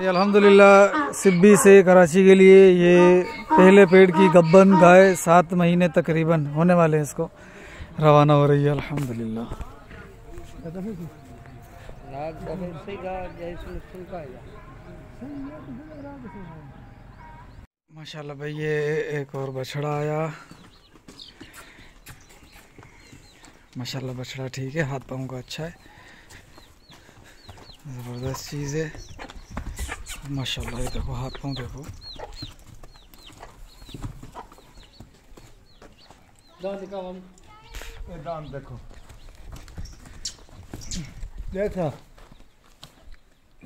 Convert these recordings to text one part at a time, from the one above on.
भाई अल्हम्दुलिल्लाह सिब्बी से कराची के लिए ये पहले पेड़ की गब्बन गाय 7 महीने तकरीबन होने वाले हैं, इसको रवाना हो रही है अल्हम्दुलिल्लाह। माशाल्लाह भाई ये एक और बछड़ा आया। माशाल्लाह बछड़ा ठीक है, हाथ पाँव का अच्छा है, ज़बरदस्त चीज़ है माशाल्लाह। ये देखो हाथ पाँव देखो, दाम देखो, देखा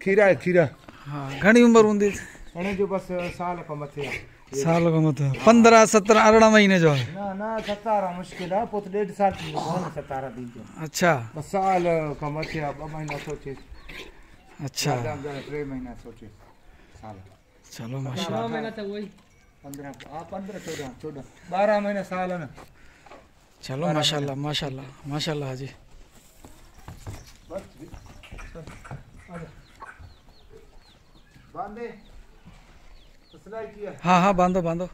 खीरा है खीरा। हाँ घनी उम्र होंगी जो बस साल का मथे, साल का मतलब 15 17 18 महीने जो है ना ना 17 मुश्किल है, पुत 1.5 साल की कौन 17 दिन जो। अच्छा बस साल का मथे 2 महीना सोचे, अच्छा 3 महीना सोचे साल। चलो माशाल्लाह 15 14 12 महीना साल है ना। चलो माशाल्लाह माशाल्लाह माशाल्लाह हाजी। बांधे हाँ हाँ बांधो बांधो।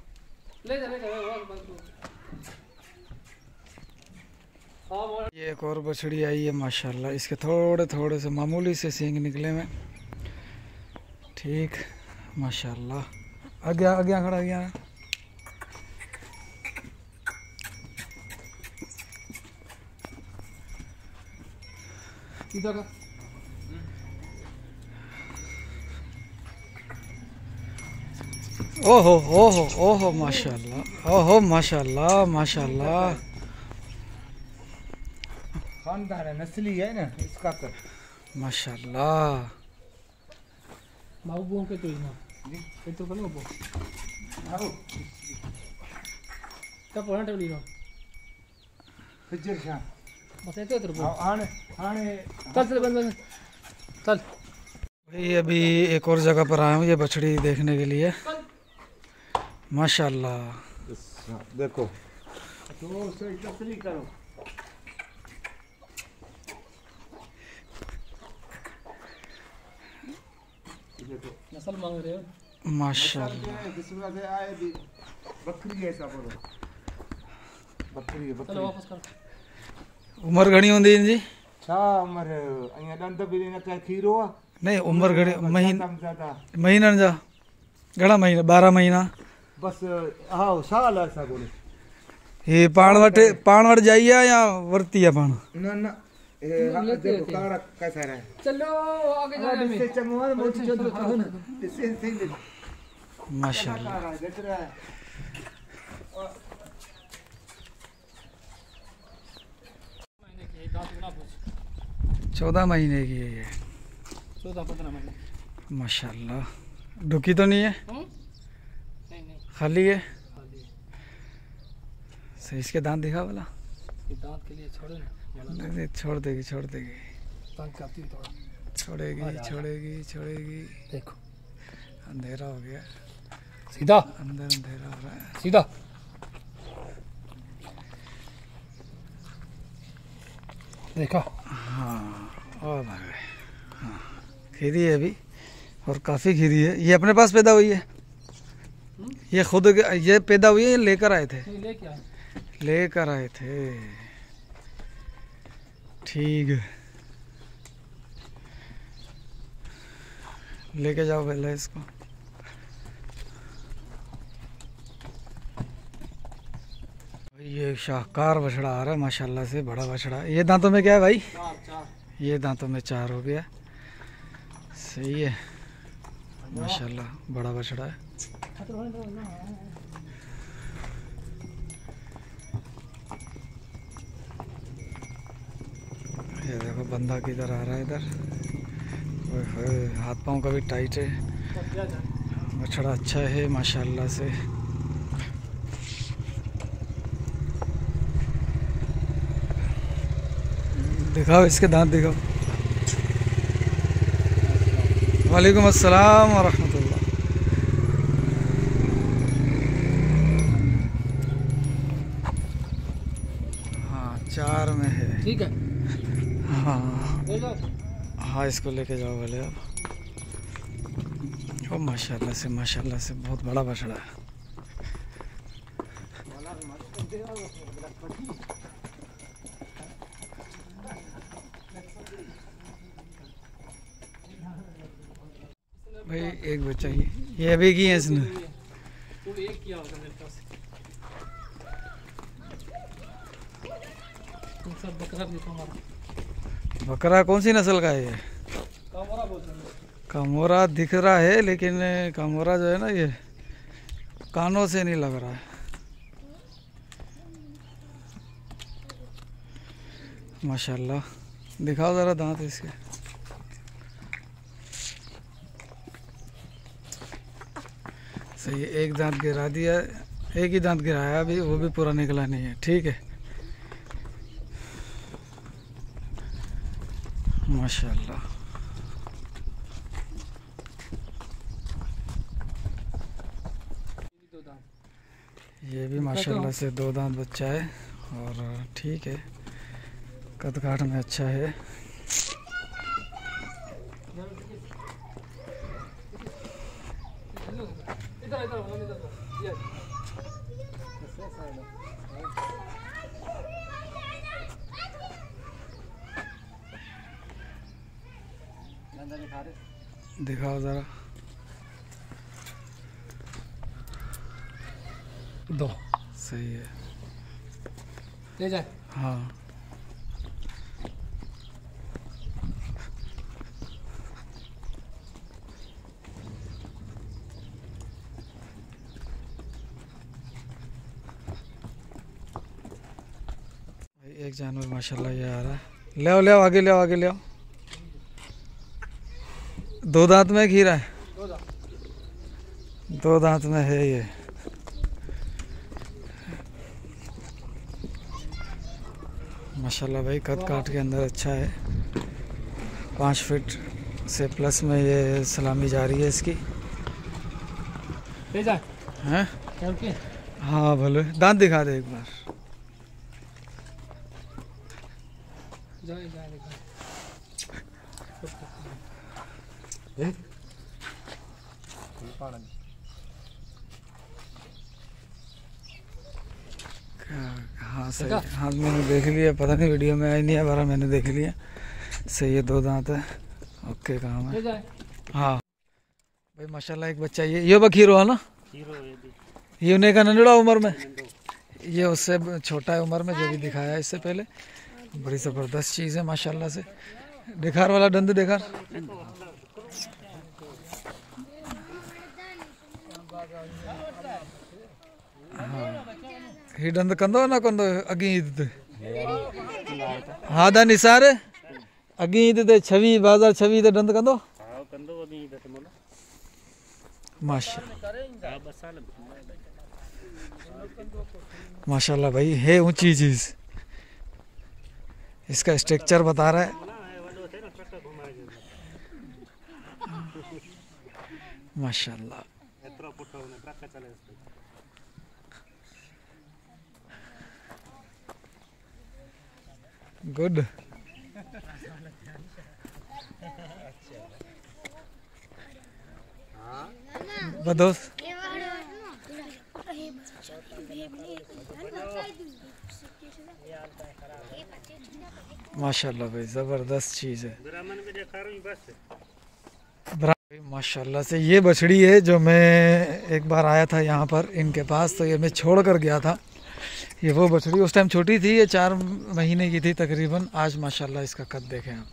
ये एक और बछड़ी आई है माशाल्लाह, इसके थोड़े थोड़े से मामूली से सींग निकले में, ठीक माशाल्लाह। आगे आगे खड़ा गया इधर का ओहो ओहो ओहो माशाल्लाह, ओहो माशाल्लाह माशाल्लाह। खानदार है, नस्ली है ना इसका तो माशाल्लाह। बाबू के तो इना ये तो कलो बो आओ तब पढ़ा टेबली रो फिजर शाह बस ये तो बो आने आने चल चल बंद बंद चल भाई अभी एक और जगह पर आया हूँ ये बछड़ी देखने के लिए माशाल्लाह। देखो तो सही तसली करो। नस्ल मांग रहे हो माशाल्लाह। बकरी है सब, बकरी है चलो बकरी। वापस कर उम्र घनी होंदी जी? छा उम्र अया दंद भी न का खीरो आ नहीं उम्र घणी महीना महीनन जा घणा महीना 12 महीना बस। हाँ साल ऐसा बोले ये पाण वट जाई है या वरती है पाण? ना ना ये देखो कारा कैसा रहा है। चलो आगे जा रहे इससे चमवा मोटी चोद कहो ना इससे सही माशाल्लाह। देख रहा है 14 महीने की है ये 14-15 महीने माशाल्लाह। ढुकी तो नहीं है? नहीं खाली है? खाली है। सही इसके दांत दिखा वाला? ये दांत के लिए छोड़े ना नहीं छोड़ देगी छोड़ देगी तंग करती है थोड़ा, छोड़ेगी छोड़ेगी छोड़ेगी। देखो अंधेरा हो गया, सीधा अंदर अंधेरा हो रहा है सीधा देखा। हाँ और भाई हाँ खीरी है अभी और काफ़ी खीरी है। ये अपने पास पैदा हुई है? ये खुद ये पैदा हुई है या लेकर आए थे? नहीं लेके आए, लेकर आए थे, ठीक है लेके जाओ पहले इसको। ये शाहकार बछड़ा आ रहा है माशाल्लाह से, बड़ा बछड़ा। ये दांतों में क्या है भाई? 4 ये दांतों में 4 हो गया, सही है माशाल्लाह, बड़ा बछड़ा है। ये देखो बंदा किधर आ रहा है इधर, हाथ पाँव का भी टाइट है, बछड़ा अच्छा है माशाल्लाह से। दिखाओ इसके दांत दिखाओ। वालेकुम अस्सलाम व रहमतुल्लाह। हाँ 4 में है, ठीक है हाँ ले जाओ। हाँ इसको लेके जाओ भले आप। ओ माशाल्लाह से बहुत बड़ा बछड़ा है। भाई एक बच्चा ये अभी की है इसने। वो एक किया होगा मेरे पास। तुम सब बकरा भी तुम्हारा। बकरा कौन सी नस्ल का है ये? कामोरा बोलते हैं। कामोरा दिख रहा है, लेकिन कामोरा जो है ना ये कानों से नहीं लग रहा है। माशाल्लाह, दिखाओ ज़रा दांत इसके। सही है, एक दांत गिरा दिया, एक ही दांत गिराया अभी, वो भी पूरा निकला नहीं है। ठीक है, माशाल्लाह। ये भी माशाल्लाह से 2 दांत बच्चा है और ठीक है, कद काठ में अच्छा है। दिखाओ ज़रा। 2 सही है। ले जाए। हाँ, एक जानवर माशाल्लाह ये आ रहा है। ले आओ आगे, ले आओ आगे, ले आओ। 2 दांत में खीरा है। 2 दांत में है ये। माशाल्लाह भाई, कद काट के अंदर अच्छा है। 5 फीट से प्लस में ये सलामी जा रही है इसकी। ले जाए। हैं? क्या? हाँ भले, दांत दिखा दे एक बार। जाए जाए देखा। हाँ सही, हाँ मैंने देख लिया, पता नहीं वीडियो में आई नहीं है, बारा मैंने देख लिया। सही है, 2 दांत है। ओके, काम है। हाँ भाई माशाल्लाह, एक बच्चा ये बखीरो है ना? ये उन्हें का नंदड़ा उम्र में, ये उससे छोटा है उम्र में, जो भी दिखाया इससे पहले। बड़ी ज़बरदस्त चीज़ है माशाल्लाह से। दिखार वाला दंद दिखार। हाँ, ही दंद कंदो ना कंदो अगी ईद ते। हाँ दा निसार अगी ईद ते 26 ते दंद कंदो। माशाल्लाह भाई, है ऊंची चीज़। इसका स्ट्रक्चर बता रहा है। माशाल्लाह, गुड। बदोस माशाल्लाह भाई, ज़बरदस्त चीज़ है। माशाल्लाह से ये बछड़ी है जो मैं एक बार आया था यहाँ पर इनके पास, तो ये मैं छोड़ कर गया था। ये वो बछड़ी उस टाइम छोटी थी, ये 4 महीने की थी तकरीबन। आज माशाल्लाह इसका कद देखें आप।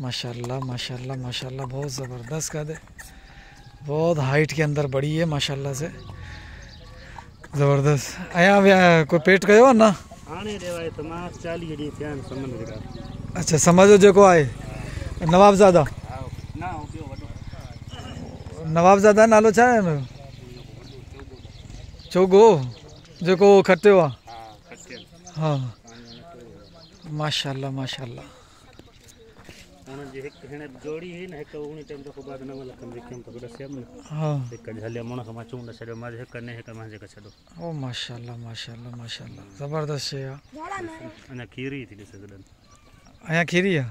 माशाल्लाह माशाल्लाह माशाल्लाह, बहुत ज़बरदस्त कद है, बहुत हाइट के अंदर बड़ी है माशाल्लाह से, ज़बरदस्त। आया कोई पेट कयो ना? अच्छा, समझो जो को आए नवाबज़ादा। नवाबज़ादा नालो छा है न? चोगो जेको खटे हुआ। हाँ माशाल्लाह माशाल्लाह। हाँ ओ माशाल्लाह माशाल्लाह माशाल्लाह, ज़बरदस्त है यार। अया खीरी है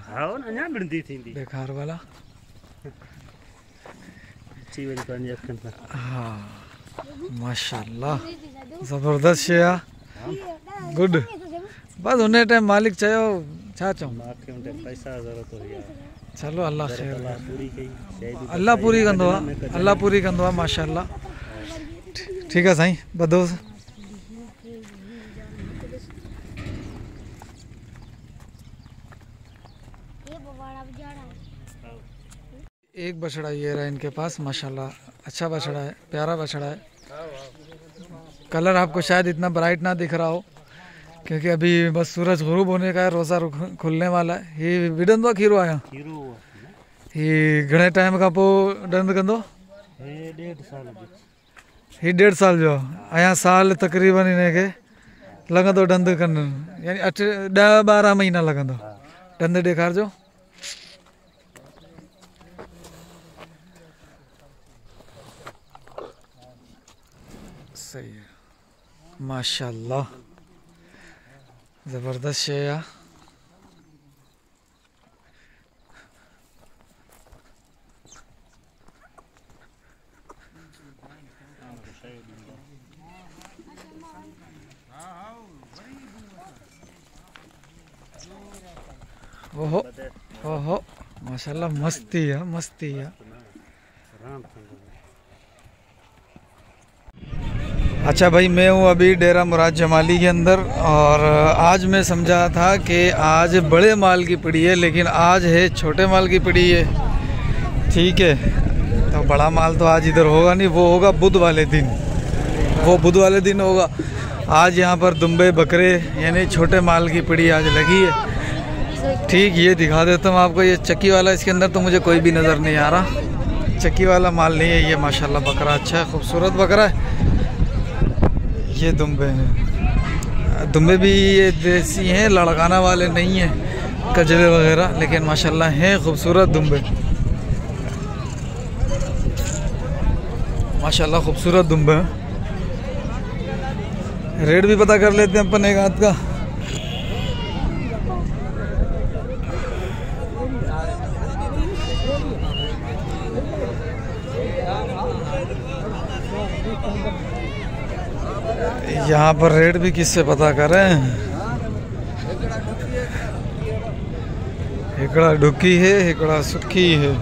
बेकार वाला। हाँ माशाल्लाह ज़बरदस्त है यार, गुड। बस उन्हें टाइम मालिक चाहिए छा चाहूँ। चलो अल्लाह खैर, अल्लाह पूरी कंदो आहे, अल्लाह पूरी कंदो आहे माशाल्लाह। ठीक है साईं, बदोस। एक बछड़ा ये रहा इनके पास माशाल्लाह, अच्छा बछड़ा है, प्यारा बछड़ा है। कलर आपको शायद इतना ब्राइट ना दिख रहा हो क्योंकि अभी बस सूरज गुरूब होने का है, रोज़ा खुलने वाला है। ये विडंदो खीरो आया ये घणे टाइम का पो डंद कंदो? ही 1.5 साल जो आया, साल तकरीबन इन्हें के लगंदो डंद कन, यानी 10-12 महीना लगंदो डंद ॾेखार जो। सही है माशाल्लाह, ज़बरदस्त है यार। ओहो ओहो माशाल्लाह, मस्ती है मस्ती है। अच्छा भाई, मैं हूँ अभी डेरा मुराद जमाली के अंदर और आज मैं समझा था कि आज बड़े माल की पड़ी है, लेकिन आज है छोटे माल की पड़ी है। ठीक है, तो बड़ा माल तो आज इधर होगा नहीं, वो होगा बुध वाले दिन, वो बुध वाले दिन होगा। आज यहाँ पर दुम्बे बकरे यानी छोटे माल की पड़ी आज लगी है। ठीक, ये दिखा देता हूँ आपको, ये चक्की वाला, इसके अंदर तो मुझे कोई भी नज़र नहीं आ रहा, चक्की वाला माल नहीं है ये। माशाल्लाह बकरा अच्छा है, खूबसूरत बकरा है। ये दुम्बे हैं, दुम्बे भी ये देसी हैं, लड़काना वाले नहीं हैं, कजरे वगैरह, लेकिन माशाल्लाह हैं खूबसूरत दुम्बे, माशाल्लाह खूबसूरत दुम्बे हैं। रेट भी पता कर लेते हैं अपन एक हाथ का। यहाँ पर रेट भी किससे पता करें? हिकड़ा ढुकी है, हिकड़ा सुखी है।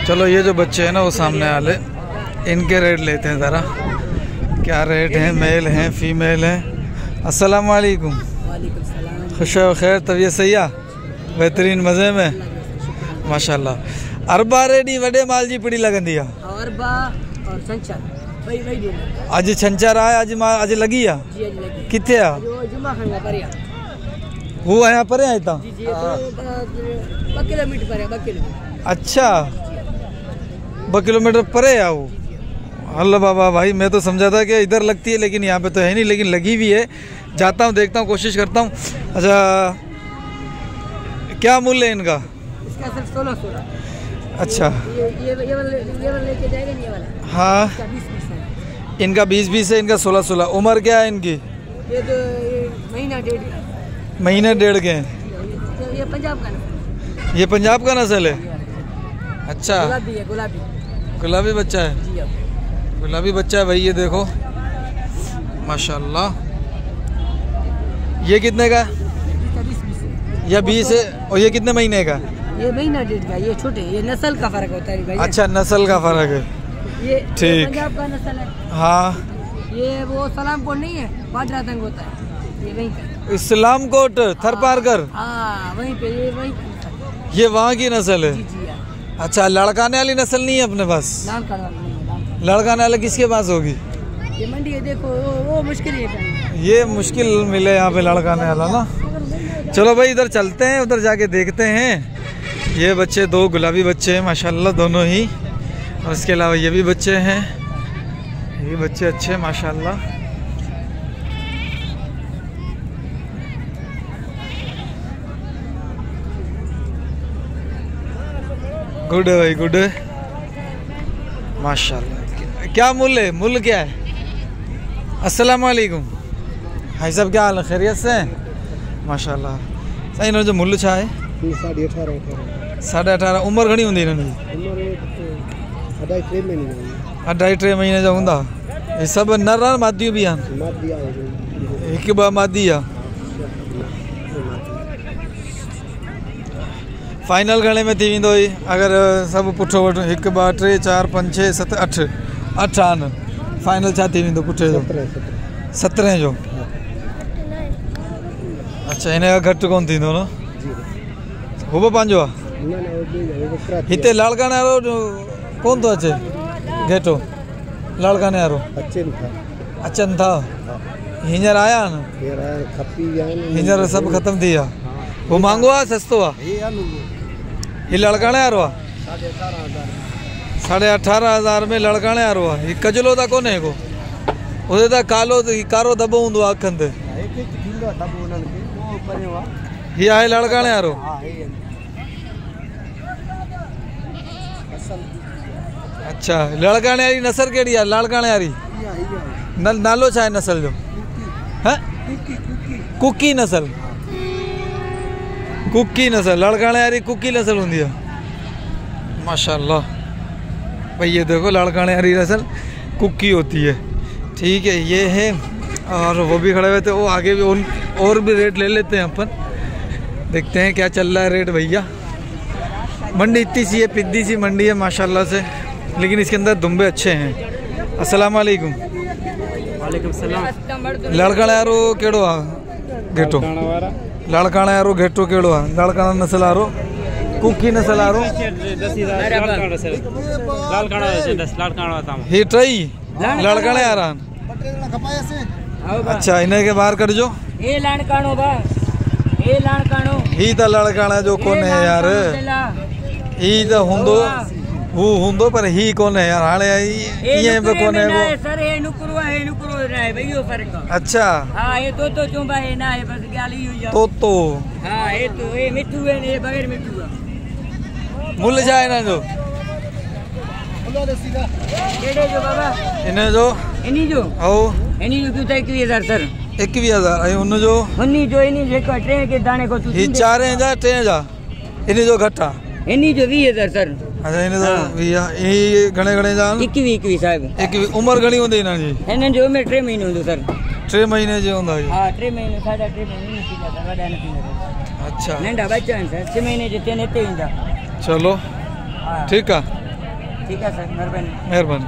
चलो ये जो बच्चे हैं ना वो सामने वाले, इनके रेट लेते हैं ज़रा, क्या रेट हैं, मेल हैं फीमेल हैं। अस्सलाम वालेकुम। खुश हो खैर, तबीयत सही है? बेहतरीन मज़े में माशाल्लाह। अरबा रेडी वडे माल जी पड़ी लगंदी है, अरबा और छंछर वही आज छंछर आए, आज आज लगी है। जी आज लगी किथे आ जो जुमा खंगा परिया वो आया परे आया था। जी जी 2 किलोमीटर पर है, 2 किलोमीटर। अच्छा 2 किलोमीटर परे है वो। अल्लाह बाबा भाई, मैं तो समझा था कि इधर लगती है, लेकिन यहाँ पे तो है नहीं, लेकिन लगी भी है। जाता हूँ, देखता हूँ, कोशिश करता हूँ। अच्छा क्या मूल्य है इनका? इसका सिर्फ 1600। अच्छा ये वाला लेके जाएगा, ये वाला हाँ, इसका 20 है, इनका 20 है, इनका 16। उम्र क्या है इनकी? ये तो महीना 1.5 महीने 1.5 के हैं। ये पंजाब का ना, ये पंजाब का नस्ल है। अच्छा गुलाबी है, गुलाबी गुलाबी बच्चा है, जी अब गुलाबी बच्चा है भाई, ये देखो माशाल्लाह। ये कितने का? इसका 20 है, या 20 है। और ये कितने महीने का? ये महीना 1.5 का। ये छोटे, ये नस्ल का फर्क होता है भाई। अच्छा नस्ल का फर्क है, ये ठीक। पंजाब का नस्ल है। हाँ ये वो सलामकोट नहीं है, बाजरा तंग होता है, ये वहीं का। इस्लाम कोट थरपारकर, हाँ वहीं पे, ये वहीं का। ये वहाँ की नस्ल है। जी जी यार, अच्छा लड़काने वाली नस्ल नहीं है अपने पास? नाम का नाम नहीं है, नाम का। लड़काने वाला किसके पास होगी? ये मंडी है, देखो वो मुश्किल है, ये मुश्किल मिले यहाँ पे लड़काने वाला ना। चलो भाई इधर चलते हैं, उधर जाके देखते हैं। ये बच्चे 2 गुलाबी बच्चे हैं माशाल्लाह दोनों ही, और इसके अलावा ये भी बच्चे हैं, ये बच्चे अच्छे माशाल्लाह। गुड है भाई, गुड है माशाल्लाह। क्या मूल्य है? मूल्य क्या है? अस्सलाम वालेकुम भाई साहब, क्या हाल है? खैरियत से? माशाल्लाह। सही ना, जो मूल्य छा है 18.5 उम्र घणी हूंदी हिननि जी? 2.5-3 महीने जा हूंदा। हे सभु नर आहिनि मादियूं बि आहिनि? हिकु ॿ मादी आहे। फाइनल घणे में थी वेंदो ही अगरि सभु पुठो वठो? 1 2 3 4 5 6 7 8 आहिनि। फाइनल छा थी वेंदो पुठे जो? 17 जो। अच्छा, हिन खां घटि कोन थींदो न? हू बि पंहिंजो आहे? हिते लाड़काने वारो कोन थो अचे घेटो? लाड़काने वारो अचनि था? हींअर आया आहिनि? हींअर सभु ख़तमु थी विया? हू महांगो आहे सस्तो आहे? ही लड़काने वारो आहे? 18.5 में लड़काने वारो आहे। ही कजलो त कोन्हे को? उते त कारो दॿो हूंदो आहे अखियुनि ते। ही आहे लड़काने वारो? अच्छा, लड़काने वारी नस्ल कहिड़ी आहे? लाड़काने वारी नालो छा आहे नस्ल जो? कुकी नस्ल? कुकी नस्ल, लड़काने वारी कुकी नस्ल होती है। माशाल्लाह भाई, ये देखो लड़काने वाली नस्ल कुकी होती है। ठीक है, ये है। और वो भी खड़े हुए थे, वो आगे भी और भी रेट ले लेते हैं अपन। देखते हैं क्या चल रहा है रेट भैया। मंडी इतनी सी है, पिद्दी सी मंडी है माशाल्लाह से, लेकिन इसके अंदर दुम्बे अच्छे हैं। अस्सलाम वालेकुम। वालेकुम सलाम। लड़काने वारो केड़ो आहे घेटो? लाड़काने वारो घेटो केड़ो आहे? लाड़काना नस्ल वारो? कुकी नस्ल वारो? ही टई लाड़काने वारा आहिनि? अच्छा, हिन खे ॿाहिरि कढिजो। ही त लाड़काणे जो कोन्हे यार, ही त हूंदो, हू हूंदो पर ही कोन्हे यार। हाणे ईअं बि कोन्हे को? अच्छा, तोतो मुल छा आहे हिन जो? इन जो 21,000 सर। 21,000। ऐं हुन जो? ही 4 जा 3 जा? इन जो घटि आहे? इन जो 20,000 सर। अच्छा, इन जो 20। ही घणे साहब? 21 साहिब। 21। उम्र घणी हूंदी हिननि जी? हिननि जो उमिरि 3 महीने हूंदो सर। 3 महीने जो हूंदा? हाँ, 3 महीने 3.5 महीने नहीं थींदा सर, वॾा न थींदा सर। अच्छा, नंढा बच्चा आहिनि सर, 6 महीने जो थियनि हिते ईंदा। चलो हाँ ठीकु आहे, ठीक है सर, मेहरबानी। महिरबानी।